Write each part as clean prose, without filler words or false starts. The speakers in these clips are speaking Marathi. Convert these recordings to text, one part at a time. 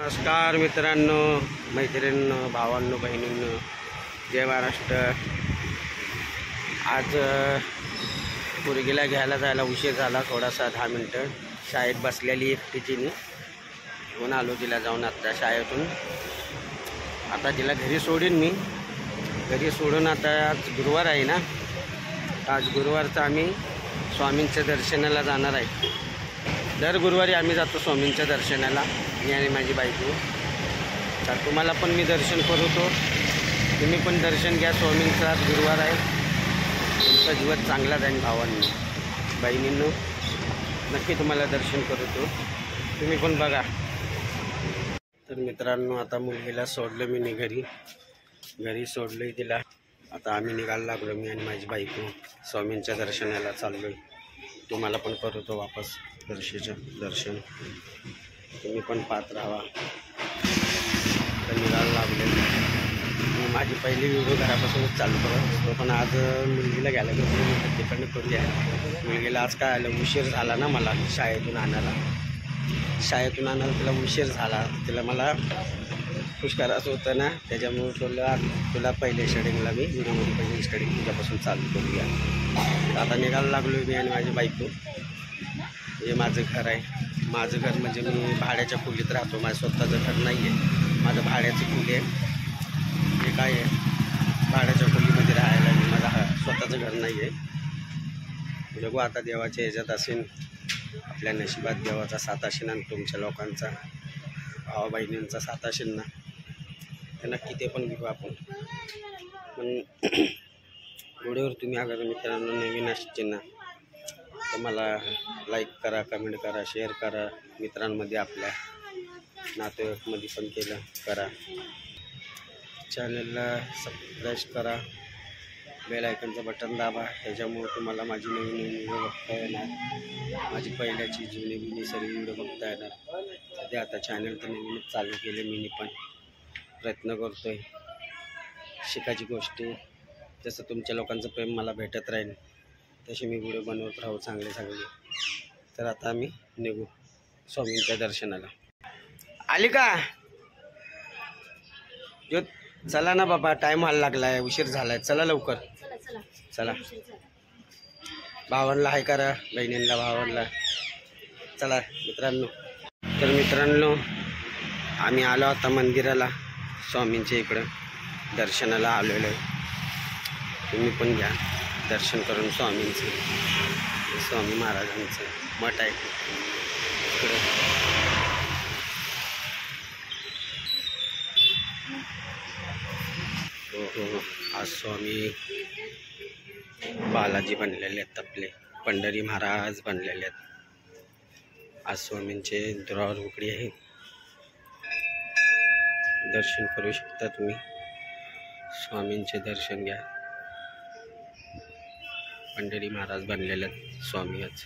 नमस्कार मित्रांनो, मैत्रिणींनो, भावांनो, बहिणींनो, जय महाराष्ट्र। आज पोरगीला घ्यायला जायला उशीर झाला थोडासा, 10 मिनटं। शाळेत बसलेली एकटीची घेऊन आलो तिला जाऊन आता शाळेतून। आता तिला घरी सोडीन मी, घरी सोडून आता आज गुरुवार आहे ना, आज गुरुवारचं आम्ही स्वामींच्या दर्शनाला जाणार आहे। दर गुरुवारी आम्ही जातो स्वामींच्या दर्शनाला, मी आणि माझी बायको। तर तुम्हाला पण मी दर्शन करवतो, तुम्ही पण दर्शन घ्या स्वामींचा। आज गुरुवार आहे, तुमचा दिवस चांगला जाईल भावांनी बहिणींनो, नक्की तुम्हाला दर्शन करवतो, तुम्ही पण बघा। तर मित्रांनो, आता मुलगीला सोडलं मी घरी सोडलं तिला। आता आम्ही निघायला लागलो, मी आणि माझी बायको स्वामींच्या दर्शनाला चाललो आहे। तुम्हाला पण करतो वापस दर्शन, तुम्ही पण पाहत राहा। तर निघायला लागले, मी माझी पहिली व्हिडिओ घरापासूनच चालू करतो, पण आज मुलगीला घ्यायला गेलो तिकडनं करूया। मुलगीला आज काय आलं, उशीर झाला ना मला शाळेतून आणायला तिला उशीर झाला। तिला मला खुश करायचं होतं ना, त्याच्यामुळे तुला पहिले स्टार्टिंगला मी व्हिडिओमध्ये पहिली स्टार्टिंग तुझ्यापासून चालू करूया। आता निघायला लागलो मी आणि माझी बायको। हे माझं घर आहे, माझं घर म्हणजे मी भाड्याच्या खोलीत राहतो, माझं स्वतःचं घर नाही आहे, माझं भाड्याची खोली आहे। हे काय आहे, भाड्याच्या खोलीमध्ये राहायला मी, माझं स्वतःचं घर नाही आहे। बघू आता देवाच्या ह्याच्यात असेल, आपल्या नशिबात देवाचा साथ असेल आणि तुमच्या लोकांचा भावा बहिणींचा साथ असेल ना, तर नक्की ते पण घेऊ आपण। पण व्हिडिओवर तुम्ही अगर मित्रांनो नवीन असतील ना, तर मला लाईक करा, कमेंट करा, शेअर करा, मित्रांमध्ये आपल्या नातेवाईकमध्ये पण केलं करा, चॅनलला सबस्क्राईब करा, बेल आयकॉनचं बटन दाबा, त्याच्यामुळे तुम्हाला माझी नवीन व्हिडिओ बघता येणार, माझी पहिल्याची जुनी सगळी व्हिडिओ बघता येणार। सध्या आता चॅनल तर नवीनच चालू केले, मी पण प्रयत्न करतो आहे शिकायची गोष्टी, जसं तुमच्या लोकांचं प्रेम मला भेटत राहील तसे मी व्हिडिओ बनवत राहू चांगले। तर आता आम्ही निघू स्वामींच्या दर्शनाला। आली का जो? चला ना बाबा, टाईम व्हायला लागला आहे, उशीर झाला आहे, चला लवकर चला। भावांना हाय करा, बहिणींना भावांना, चला मित्रांनो। तर मित्रांनो, आम्ही आलो आता मंदिराला, स्वामींच्या इकडं दर्शनाला आलेलो आहे। तुम्ही पण घ्या दर्शन करून स्वामींचं, स्वामी महाराजांचं मठ आहे इकडं। हो, आज स्वामी बालाजी बनलेले आहेत, आपले पंढरी महाराज बनलेले आहेत। आज स्वामींचे दुरावर उकडी आहे, दर्शन करू शकता तुम्ही, स्वामींचे दर्शन घ्या। पंढरी महाराज बनलेले आहेत स्वामी आज।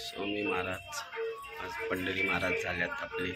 स्वामी महाराज आज पंढरी महाराज झाल्यात आपले।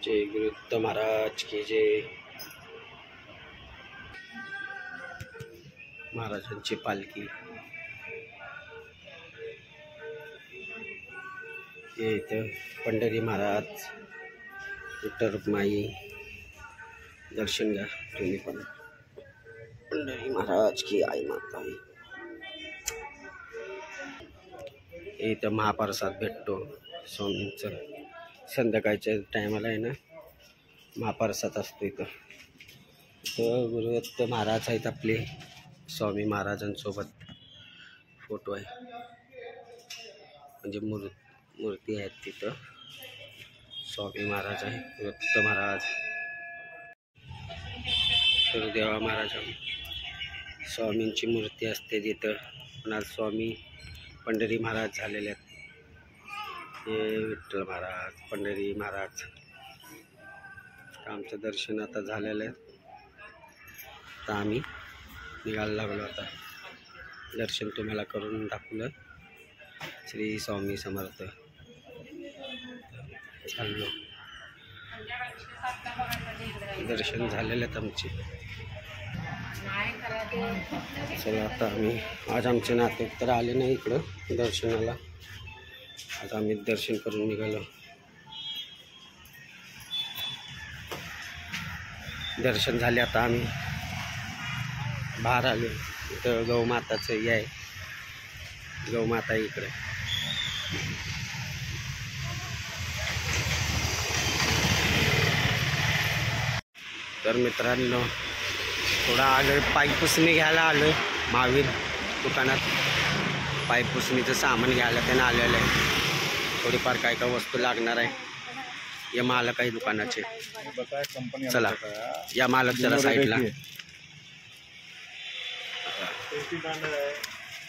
जय गुरुदत्त महाराज की जय। महाराजांची पालखी हे इथं, पंढरी महाराज, विठ्ठल रुक्माई, दर्शन घ्या तुम्ही पण। पंढरी महाराज की आई माता। इथं महाप्रसाद भेटतो स्वामींचं, संध्याकाळच्या टायमाला आहे ना महाप्रसाद असतो इथं। गुरुदत्त महाराज आहेत आपले, स्वामी महाराजांसोबत फोटो आहे, म्हणजे मूर्ती आहेत तिथं। स्वामी महाराज आहे, गुरुदत्त महाराज, गुरुदेवा महाराज, स्वामींची मूर्ती असते तिथं। पण आज स्वामी पंढरी महाराज झालेले आहेत, हे विठ्ठल महाराज, पंढरी महाराज। आमचं दर्शन आता झालेलं आहे, आता आम्ही निघायला लागलो आता. दर्शन तुम्हाला करून दाखवलं. श्री स्वामी समर्थ. चाललो. दर्शन झालेले आहेत आमचे. चला आता आम्ही आज आमचे नाते तर आले नाही इकडं दर्शनाला. आज आम्ही दर्शन करून निघालो. दर्शन झाले आता आम्ही बाहेर आलो. इथं गौमाताचं हे आहे. गौमाता इकडे. तर मित्रांनो थोडा आलं पाईपपुसणी घ्यायला आलो महावीर दुकानात. पाईपपुसणीचं सामान घ्यायला त्यानं आलेलं आहे. थोडीफार काय काय वस्तू लागणार आहे. या मालक आहे दुकानाचे. चला या मालक जरा साईडला.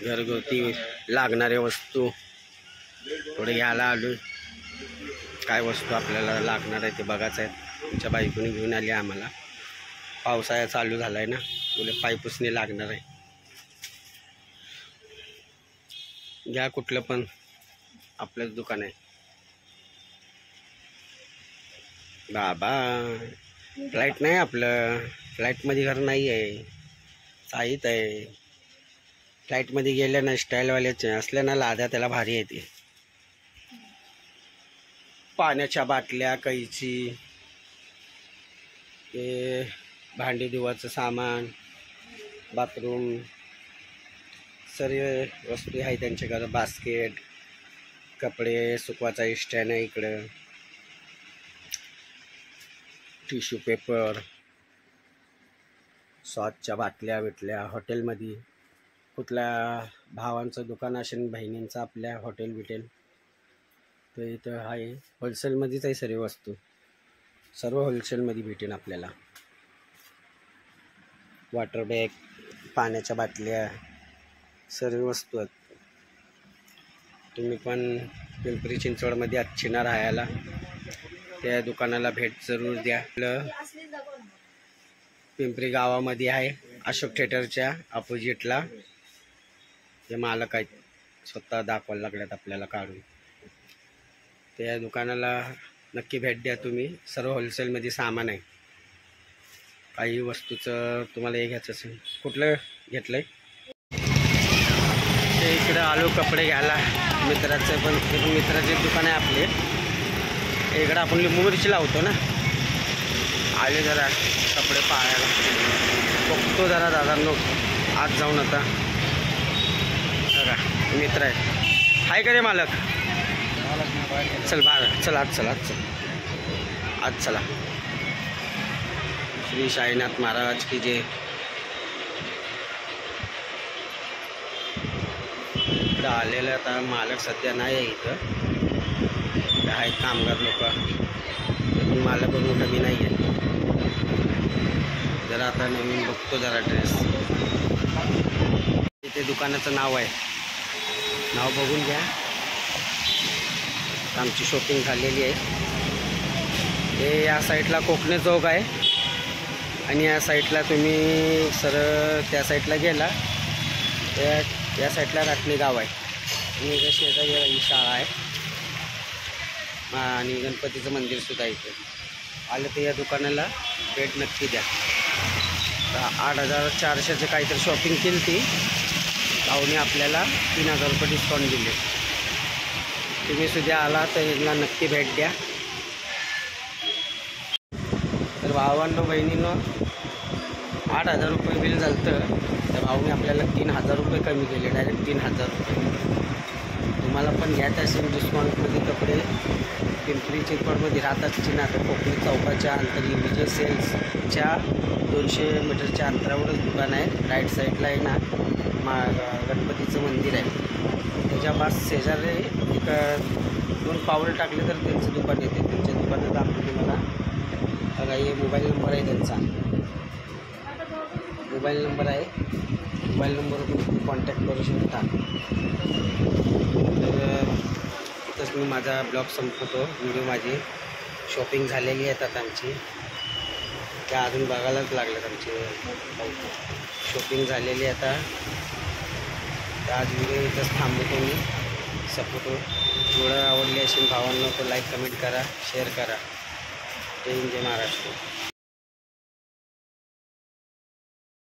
घरगुती लागणारे वस्तू थोडे घ्यायला आलो. काय वस्तू आपल्याला लागणार आहे ते बघायचं आहे. तुमच्या बायकोने घेऊन आली आम्हाला. पावसाळा चालू झाला आहे ना, तुला पाईपपुसणी लागणार आहे. घ्या कुठलं पण, आपलंच दुकान आहे. बाबा फ्लाईट नाही आपलं. फ्लाईटमध्ये घर नाही आहे, साहित आहे. फ्लाईटमध्ये गेल्या ना स्टाईलवाल्याचे असल्या ना लाद्या त्याला भारी येते. पाण्याच्या बाटल्या, कैची, ते भांडी धुवाचं सामान, बाथरूम, सर्व वस्तू आहे त्यांच्याकडे. बास्केट, कपडे सुकवाचा स्टँड आहे इकडं. टिश्यू पेपर, सॉसच्या बाटल्या बिटल्या. हॉटेलमध्ये कुठल्या भावांचं दुकान असेल, बहिणींचं आपल्या हॉटेल बिटेल तर इथं आहे. होलसेलमध्येच आहे सर्व वस्तू. सर्व होलसेलमध्ये भेटेल आपल्याला. वॉटर बॅग, पाण्याच्या बाटल्या, सर्व वस्तू आहेत. तुम्ही पण पिंपरी चिंचवडमध्ये अच्छीना राहायला त्या दुकानाला भेट जरूर द्या. आपलं पिंपरी गावामध्ये आहे. अशोक थिएटरच्या अपोजिटला ते मालक आहेत. स्वतः दाखवायला लागल्यात आपल्याला काढून. त्या दुकानाला नक्की भेट द्या तुम्ही. सर्व होलसेलमध्ये सामान आहे. काही वस्तूचं तुम्हाला हे घ्यायचं असेल. कुठलं घेतलं आहे ते इकडं आलो कपडे घ्यायला. मित्राचं पण मित्राचे दुकान आहे आपले. इकडं आपण लिंबू मिरची लावतो ना. आले जरा कपडे पाहायला. बघतो जरा दादांनो आज जाऊन. आता बघा मित्र आहे. हाय का रे मालक? चल बाहेर चल. आज चला आज चला. श्री साईनाथ महाराज की जय. इकडं आलेलं आता मालक सध्या नाही आहे इथं. आहेत कामगार लोक. मालक बघून कमी नाही आहे. जरा आता नवीन बघतो जरा ड्रेस. इथे दुकानाचं नाव आहे. नाव बघून घ्या. आमची शॉपिंग झालेली आहे. हे या साईडला कोकणे चौक आहे आणि या साईडला तुम्ही सरळ त्या साईडला गेला त्या साईडला राटणी गाव आहे. आणि इथं शेजारी ही शाळा आहे आणि गणपतीचं मंदिरसुद्धा इथे. आलं तर या दुकानाला भेट नक्की द्या. 8,400चं काहीतरी शॉपिंग केली ती. भाऊने आपल्याला 3,000 रुपये डिस्काउंट दिले. तुम्ही सुद्धा आला तर यांना नक्की भेट द्या. तर भावांनो बहिणींनो 8,000 रुपये बिल झालं तर भाऊने आपल्याला 3,000 रुपये कमी केले. डायरेक्ट 3,000 रुपये. तुम्हाला पण घ्यायचं असेल डिस्काउंटमध्ये कपडे. पिंपरी चिंचवडमध्ये राहतात चिना तर कोकणी चौकाच्या अंतरी विजय सेल्सच्या 200 मीटरच्या अंतरावरच दुकान आहे. राईट साईडला आहे ना गणपतीचं मंदिर आहे. त्याच्या पास शेजारी एक 2 पावलं टाकले तर त्यांचं दुकान येते. त्यांच्या दुकानात आपण तुम्हाला बघा हे मोबाईल नंबर आहे त्यांचा. मोबाईल नंबर आहे. मोबाईल नंबरवर तुम्ही कॉन्टॅक्ट करू शकता. तर इथंच मी माझा ब्लॉग संपवतो. व्हिडिओ माझी शॉपिंग झालेली आहेत आता आमची. त्या अजून बघायलाच लागल्यात आमचे शॉपिंग झालेली आता. तर आज व्हिडिओ इथंच थांबतो मी. सपोर्ट थोडं आवडली असेल भावांना तर लाईक कमेंट करा, शेअर करा. जय हिंद, जय महाराष्ट्र.